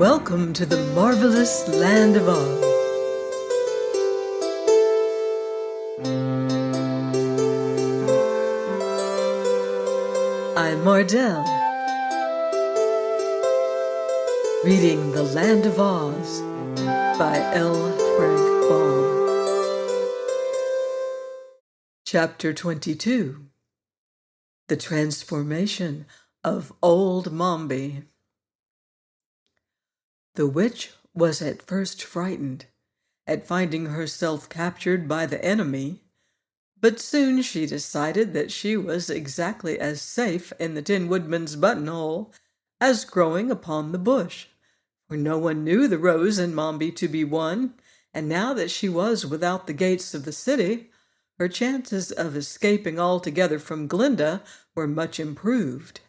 Welcome to the marvelous land of Oz. I'm Mardell, reading The Land of Oz by L. Frank Baum. Chapter 22. The Transformation of Old Mombi. The witch was at first frightened at finding herself captured by the enemy, but soon she decided that she was exactly as safe in the Tin Woodman's buttonhole as growing upon the bush, for no one knew the rose in Mombi to be one, and now that she was without the gates of the city, her chances of escaping altogether from Glinda were much improved.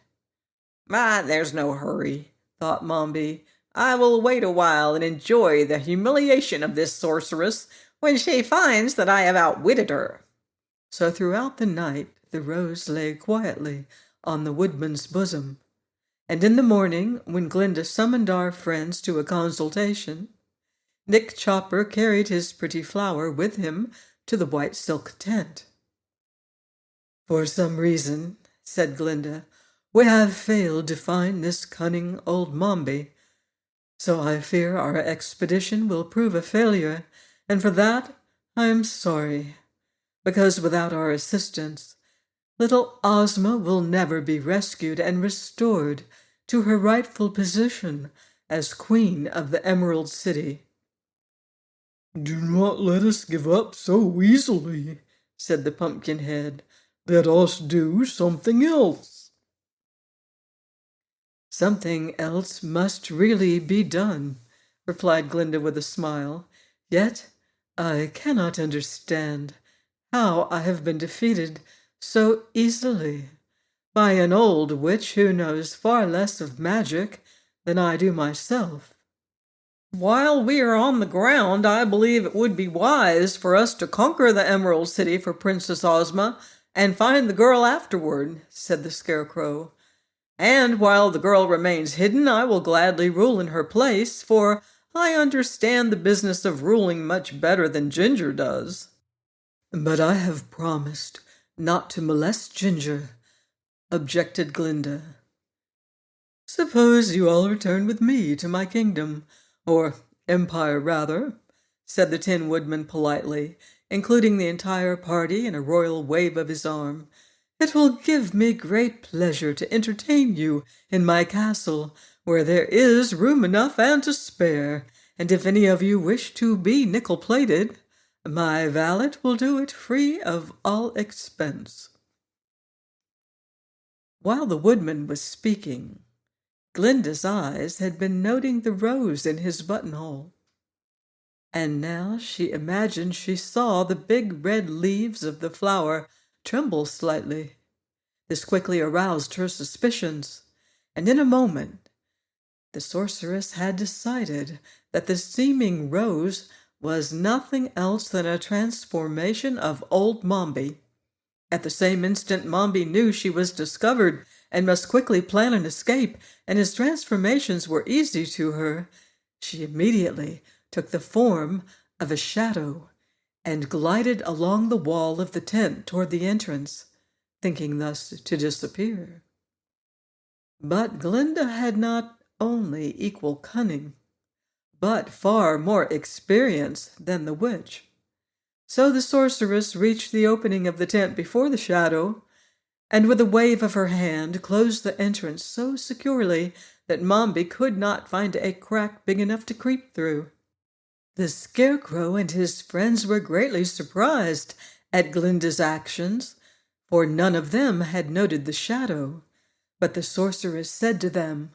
There's no hurry," thought Mombi. "I will wait a while and enjoy the humiliation of this sorceress when she finds that I have outwitted her." So throughout the night the rose lay quietly on the woodman's bosom, and in the morning, when Glinda summoned our friends to a consultation, Nick Chopper carried his pretty flower with him to the white silk tent. "For some reason," said Glinda, "we have failed to find this cunning old Mombi, so I fear our expedition will prove a failure, and for that I am sorry, because without our assistance, little Ozma will never be rescued and restored to her rightful position as Queen of the Emerald City." "Do not let us give up so easily," said the Pumpkinhead. "Let us do something else." "Something else must really be done," replied Glinda with a smile. "Yet I cannot understand how I have been defeated so easily by an old witch who knows far less of magic than I do myself." "While we are on the ground, I believe it would be wise for us to conquer the Emerald City for Princess Ozma and find the girl afterward," said the Scarecrow. "And while the girl remains hidden, I will gladly rule in her place, for I understand the business of ruling much better than Ginger does." "But I have promised not to molest Ginger," objected Glinda. "Suppose you all return with me to my kingdom, or empire rather," said the Tin Woodman politely, including the entire party in a royal wave of his arm. "It will give me great pleasure to entertain you in my castle, where there is room enough and to spare, and if any of you wish to be nickel-plated, my valet will do it free of all expense." While the woodman was speaking, Glinda's eyes had been noting the rose in his buttonhole, and now she imagined she saw the big red leaves of the flower tremble slightly. This quickly aroused her suspicions, and in a moment the sorceress had decided that the seeming rose was nothing else than a transformation of old Mombi. At the same instant, Mombi knew she was discovered and must quickly plan an escape, and his transformations were easy to her. She immediately took the form of a shadow and glided along the wall of the tent toward the entrance, thinking thus to disappear. But Glinda had not only equal cunning, but far more experience than the witch. So the sorceress reached the opening of the tent before the shadow, and with a wave of her hand closed the entrance so securely that Mombi could not find a crack big enough to creep through. The Scarecrow and his friends were greatly surprised at Glinda's actions, for none of them had noted the shadow. But the sorceress said to them,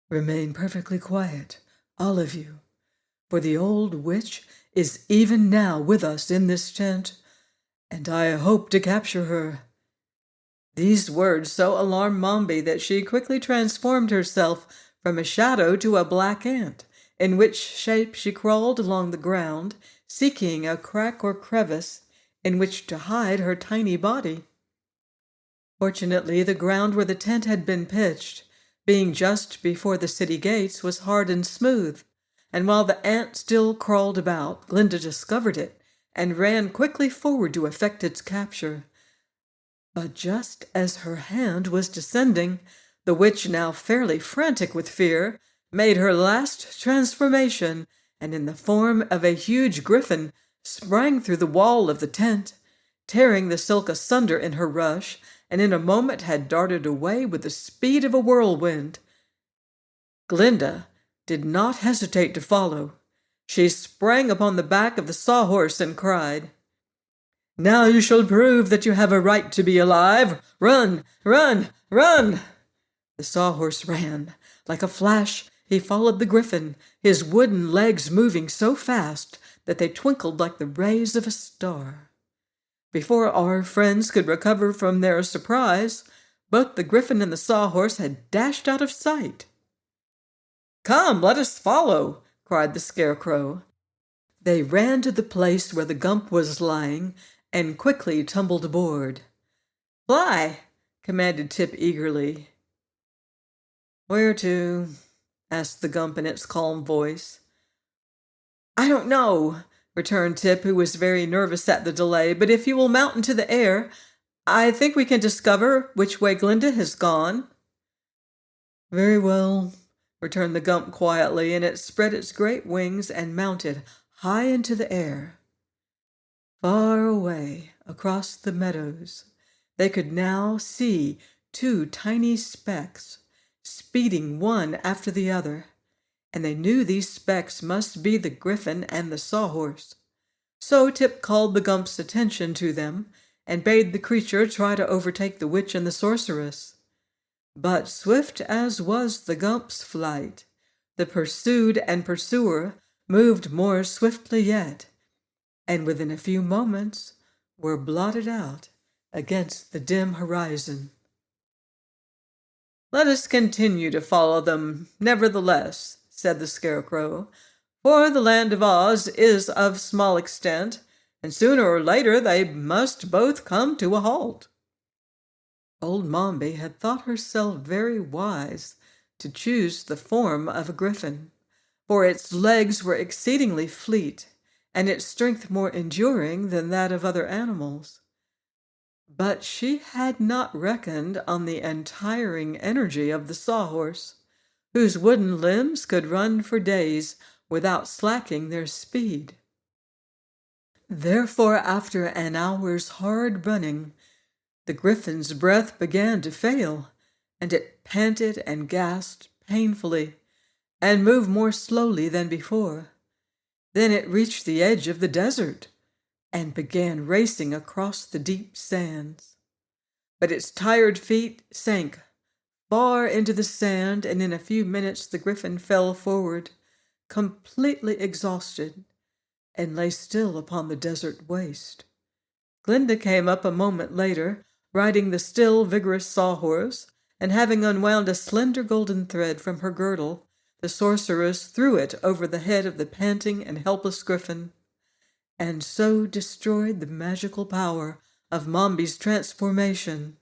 "Remain perfectly quiet, all of you, for the old witch is even now with us in this tent, and I hope to capture her." These words so alarmed Mombi that she quickly transformed herself from a shadow to a black ant, in which shape she crawled along the ground, seeking a crack or crevice in which to hide her tiny body. Fortunately, the ground where the tent had been pitched being just before the city gates, was hard and smooth, and while the ant still crawled about, Glinda discovered it and ran quickly forward to effect its capture. But just as her hand was descending, the witch, now fairly frantic with fear, made her last transformation, and in the form of a huge griffin, sprang through the wall of the tent, tearing the silk asunder in her rush, and in a moment had darted away with the speed of a whirlwind. Glinda did not hesitate to follow. She sprang upon the back of the sawhorse and cried, "Now you shall prove that you have a right to be alive! Run, run, run!" The sawhorse ran. Like a flash, he followed the griffin, his wooden legs moving so fast that they twinkled like the rays of a star. Before our friends could recover from their surprise, both the griffin and the sawhorse had dashed out of sight. "Come, let us follow!" cried the Scarecrow. They ran to the place where the Gump was lying and quickly tumbled aboard. "Fly!" commanded Tip eagerly. "Where to?" asked the Gump in its calm voice. "I don't know," returned Tip, who was very nervous at the delay, "but if you will mount into the air, I think we can discover which way Glinda has gone." "Very well," returned the Gump quietly, and it spread its great wings and mounted high into the air. Far away across the meadows, they could now see two tiny specks, speeding one after the other, and they knew these specks must be the griffin and the sawhorse. So Tip called the Gump's attention to them and bade the creature try to overtake the witch and the sorceress. But swift as was the Gump's flight, the pursued and pursuer moved more swiftly yet, and within a few moments were blotted out against the dim horizon. "Let us continue to follow them, nevertheless," said the Scarecrow, "for the land of Oz is of small extent, and sooner or later they must both come to a halt." Old Mombi had thought herself very wise to choose the form of a griffin, for its legs were exceedingly fleet, and its strength more enduring than that of other animals. But she had not reckoned on the untiring energy of the sawhorse, whose wooden limbs could run for days without slacking their speed. Therefore, after an hour's hard running, the griffin's breath began to fail, and it panted and gasped painfully, and moved more slowly than before. Then it reached the edge of the desert, and began racing across the deep sands. But its tired feet sank far into the sand, and in a few minutes the griffin fell forward, completely exhausted, and lay still upon the desert waste. Glinda came up a moment later, riding the still vigorous sawhorse, and having unwound a slender golden thread from her girdle, the sorceress threw it over the head of the panting and helpless griffin, and so destroyed the magical power of Mombi's transformation.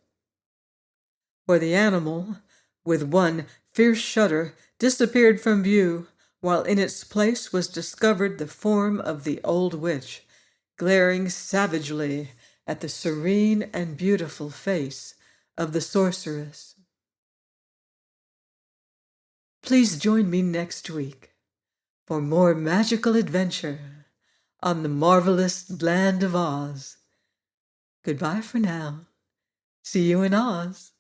For the animal, with one fierce shudder, disappeared from view, while in its place was discovered the form of the old witch, glaring savagely at the serene and beautiful face of the sorceress. Please join me next week for more magical adventure on the marvelous land of Oz. Goodbye for now. See you in Oz.